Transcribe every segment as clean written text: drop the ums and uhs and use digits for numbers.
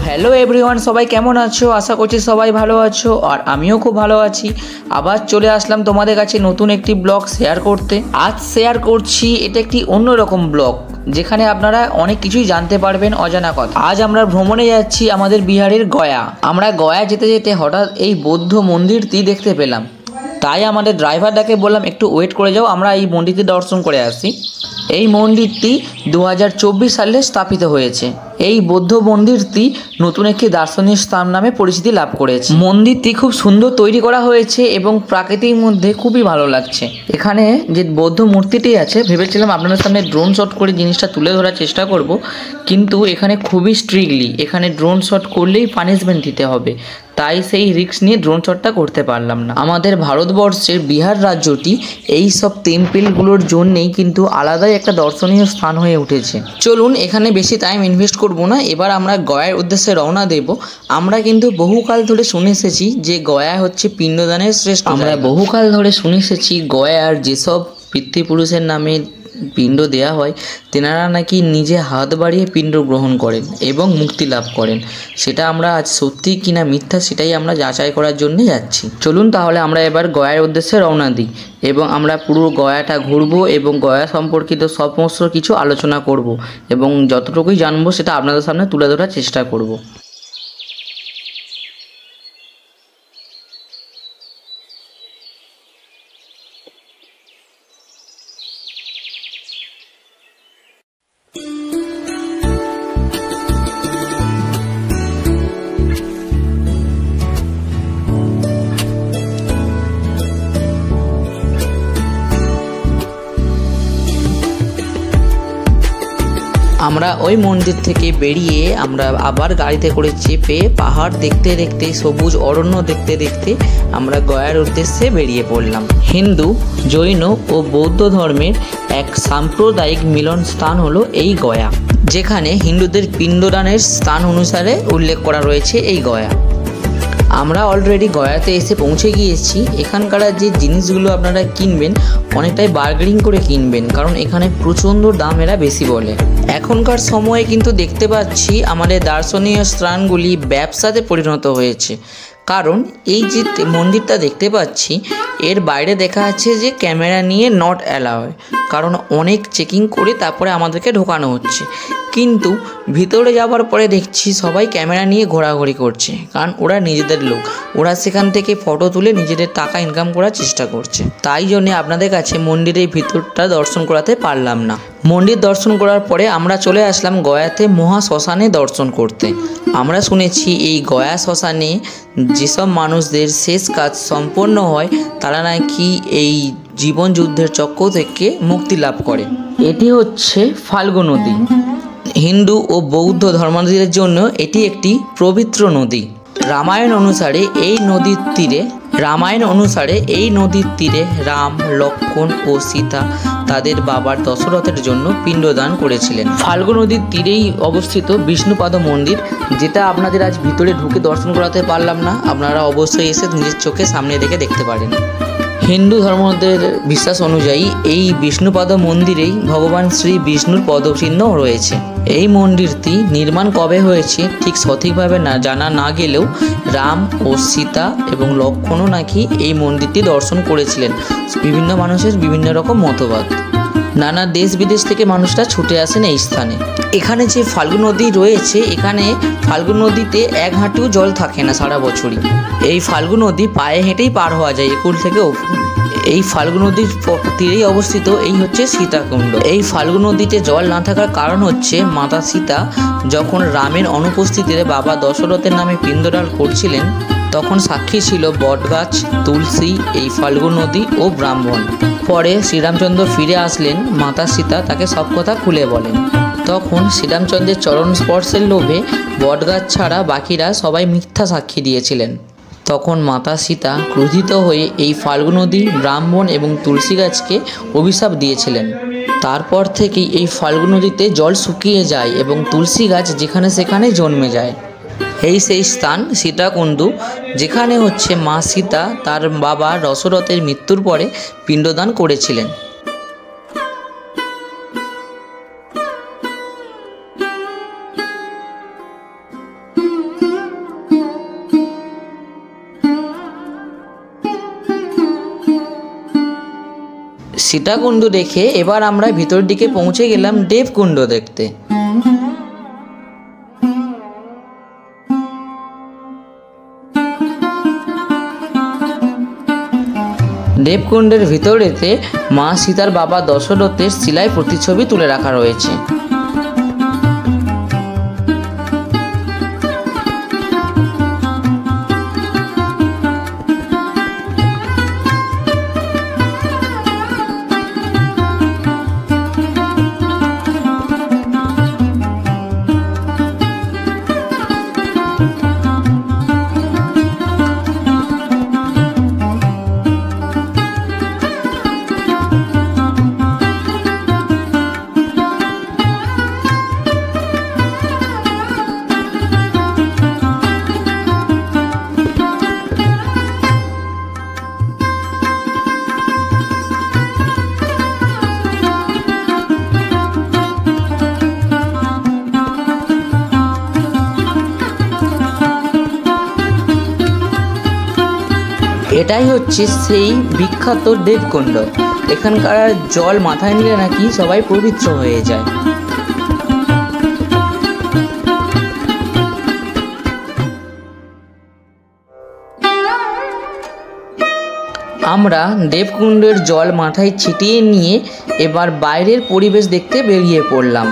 Hello everyone, সবাই কেমন আছো? আশা করছি সবাই ভালো আছো, আর আমিও খুব ভালো আছি। আবার চলে আসলাম তোমাদের কাছে নতুন একটি ব্লগ শেয়ার করতে। আজ শেয়ার করছি এটা একটি অন্যরকম ব্লগ, যেখানে আপনারা অনেক কিছুই জানতে পারবেন, অজানা কথা। আজ আমরা ভ্রমণে যাচ্ছি আমাদের বিহারের গয়া। আমরা গয়া যেতে যেতে হঠাৎ এই বৌদ্ধ মন্দিরটি দেখতে পেলাম, তাই আমাদের ড্রাইভারটাকে বললাম একটু ওয়েট করে যাও, আমরা এই মন্দিরটি দর্শন করে আসি। এই মন্দিরটি 2024 সালে স্থাপিত হয়েছে। এই বৌদ্ধ মন্দিরটি নতুন একটি দার্শনিক স্থান নামে পরিচিতি লাভ করেছে। মন্দিরটি খুব সুন্দর তৈরি করা হয়েছে এবং প্রাকৃতিক মধ্যে খুবই ভালো লাগছে। এখানে যে বৌদ্ধ মূর্তিটি আছে, ভেবেছিলাম আপনাদের সামনে ড্রোন শট করে জিনিসটা তুলে ধরার চেষ্টা করব, কিন্তু এখানে খুবই স্ট্রিক্টলি এখানে ড্রোন শট করলেই পানিশমেন্ট দিতে হবে, তাই সেই রিস্ক নিয়ে ড্রোন শটটা করতে পারলাম না। আমাদের ভারতবর্ষের বিহার রাজ্যটি এই সব টেম্পেলগুলোর জন্যেই কিন্তু আলাদাই একটা দর্শনীয় স্থান হয়ে উঠেছে। চলুন, এখানে বেশি টাইম ইনভেস্ট করব না, এবার আমরা গয়ার উদ্দেশ্যে রওনা দেব। আমরা কিন্তু বহুকাল ধরে শুনে এসেছি যে গয়া হচ্ছে পিণ্ডদানের শ্রেষ্ঠ। আমরা বহুকাল ধরে শুনে এসেছি গয়ার যেসব পিতৃপুরুষের নামে পিণ্ড দেয়া হয়, তেনারা নাকি নিজে হাত বাড়িয়ে পিণ্ড গ্রহণ করেন এবং মুক্তি লাভ করেন। সেটা আমরা আজ সত্যি কিনা মিথ্যা সেটাই আমরা যাচাই করার জন্য যাচ্ছি। চলুন তাহলে আমরা এবার গয়ার উদ্দেশ্যে রওনা দিই এবং আমরা পুরো গয়াটা ঘুরবো এবং গয়া সম্পর্কিত সমস্ত কিছু আলোচনা করব এবং যতটুকুই জানবো সেটা আপনাদের সামনে তুলে ধরার চেষ্টা করব। আমরা ওই মন্দির থেকে বেরিয়ে আমরা আবার গাড়িতে করে চেপে পাহাড় দেখতে দেখতে, সবুজ অরণ্য দেখতে দেখতে আমরা গয়ার উদ্দেশ্যে বেরিয়ে পড়লাম। হিন্দু, জৈন ও বৌদ্ধ ধর্মের এক সাম্প্রদায়িক মিলন স্থান হলো এই গয়া, যেখানে হিন্দুদের পিণ্ডদানের স্থান অনুসারে উল্লেখ করা রয়েছে এই গয়া। আমরা অলরেডি গয়াতে এসে পৌঁছে গিয়েছি। এখানকার যে জিনিসগুলো আপনারা কিনবেন অনেকটাই বার্গেনিং করে কিনবেন, কারণ এখানে প্রচণ্ড দাম এরা বেশি বলে। এখনকার সময়ে কিন্তু দেখতে পাচ্ছি আমাদের দার্শনিক স্থানগুলি ব্যবসাতে পরিণত হয়েছে, কারণ এই যে মন্দিরটা দেখতে পাচ্ছি এর বাইরে দেখা যাচ্ছে যে ক্যামেরা নিয়ে নট অ্যালাউড, কারণ অনেক চেকিং করে তারপরে আমাদেরকে ঢোকানো হচ্ছে। কিন্তু ভিতরে যাওয়ার পরে দেখছি সবাই ক্যামেরা নিয়ে ঘোরাঘুরি করছে, কারণ ওরা নিজেদের লোক, ওরা সেখান থেকে ফটো তুলে নিজেদের টাকা ইনকাম করার চেষ্টা করছে। তাই জন্যে আপনাদের কাছে মন্দিরের ভিতরটা দর্শন করাতে পারলাম না। মন্দির দর্শন করার পরে আমরা চলে আসলাম গয়াতে মহা শ্মশানে দর্শন করতে। আমরা শুনেছি এই গয়া শ্মশানে যেসব মানুষদের শেষ কাজ সম্পন্ন হয় তারা নাকি এই জীবন যুদ্ধের চক্র থেকে মুক্তি লাভ করে। এটি হচ্ছে ফাল্গু নদী। হিন্দু ও বৌদ্ধ ধর্মাবলম্বীদের জন্য এটি একটি পবিত্র নদী। রামায়ণ অনুসারে এই নদীর তীরে রাম, লক্ষ্মণ ও সীতা তাদের বাবার দশরথের জন্য পিণ্ডদান করেছিলেন। ফাল্গু নদীর তীরেই অবস্থিত বিষ্ণুপাদ মন্দির, যেটা আপনাদের আজ ভিতরে ঢুকে দর্শন করাতে পারলাম না, আপনারা অবশ্যই এসে নিজের চোখে সামনে রেখে দেখতে পারেন। হিন্দু ধর্মদের বিশ্বাস অনুযায়ী এই বিষ্ণুপাদ মন্দিরেই ভগবান শ্রী বিষ্ণুর পদচিহ্ন রয়েছে। এই মন্দিরটি নির্মাণ কবে হয়েছে ঠিক সঠিকভাবে জানা না গেলেও রাম ও সীতা এবং লক্ষ্মণও নাকি এই মন্দিরটি দর্শন করেছিলেন। বিভিন্ন মানুষের বিভিন্ন রকম মতবাদ, নানা দেশ বিদেশ থেকে মানুষরা ছুটে আসেন এই স্থানে। এখানে যে ফাল্গু নদী রয়েছে, এখানে ফাল্গু নদীতে এক হাঁটুও জল থাকে না সারা বছরই। এই ফাল্গু নদী পায়ে হেঁটেই পার হওয়া যায় একুল থেকে ওকুল। এই ফাল্গু নদীর তীরেই অবস্থিত এই হচ্ছে সীতাকুণ্ড। এই ফাল্গু নদীতে জল না থাকার কারণ হচ্ছে মাতা সীতা যখন রামের অনুপস্থিতিতে বাবা দশরথের নামে পিণ্ডদান করছিলেন, তখন সাক্ষী ছিল বটগাছ, তুলসী, এই ফাল্গু নদী ও ব্রাহ্মণ। পরে শ্রীরামচন্দ্র ফিরে আসলেন, মাতা সীতা তাকে সব কথা খুলে বলেন। তখন শ্রীরামচন্দ্রের চরণ স্পর্শের লোভে বটগাছ ছাড়া বাকিরা সবাই মিথ্যা সাক্ষী দিয়েছিলেন। তখন মাতা সীতা ক্রোধিত হয়ে এই ফাল্গু নদী, ব্রাহ্মণ এবং তুলসী গাছকে অভিশাপ দিয়েছিলেন। তারপর থেকেই এই ফাল্গু নদীতে জল শুকিয়ে যায় এবং তুলসী গাছ যেখানে সেখানে জন্মে যায়। এই সেই স্থান সীতাকুণ্ডু, যেখানে হচ্ছে মা সীতা তার বাবা দশরথের মৃত্যুর পরে পিণ্ডদান করেছিলেন। সীতাকুণ্ড দেখে এবার আমরা ভিতর দিকে পৌঁছে গেলাম দেবকুণ্ড দেখতে। দেবকুণ্ডের ভিতরেতে মা সীতার বাবা দশরথের শিলায় প্রতিচ্ছবি তুলে রাখা রয়েছে। এটাই হচ্ছে সেই বিখ্যাত দেবকুণ্ড। এখানকার জল মাথায় নিলে নাকি সবাই পবিত্র হয়ে যায়। আমরা দেবকুণ্ডের জল মাথায় ছিটিয়ে নিয়ে এবার বাইরের পরিবেশ দেখতে বেরিয়ে পড়লাম।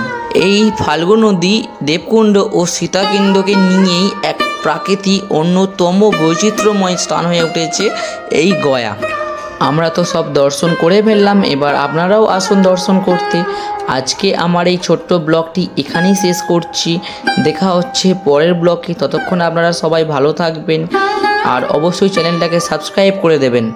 এই ফাল্গু নদী দেবকুণ্ড ও সীতাকুণ্ডকে নিয়েই এক প্রাকৃতিক অন্যতম বৈচিত্র্যময় স্থান হয়ে উঠেছে এই গয়া। আমরা তো সব দর্শন করে ফেললাম, এবার আপনারাও আসুন দর্শন করতে। আজকে আমার এই ছোট্ট ব্লগটি এখানেই শেষ করছি। দেখা হচ্ছে পরের ব্লগে, ততক্ষণ আপনারা সবাই ভালো থাকবেন আর অবশ্যই চ্যানেলটাকে সাবস্ক্রাইব করে দেবেন।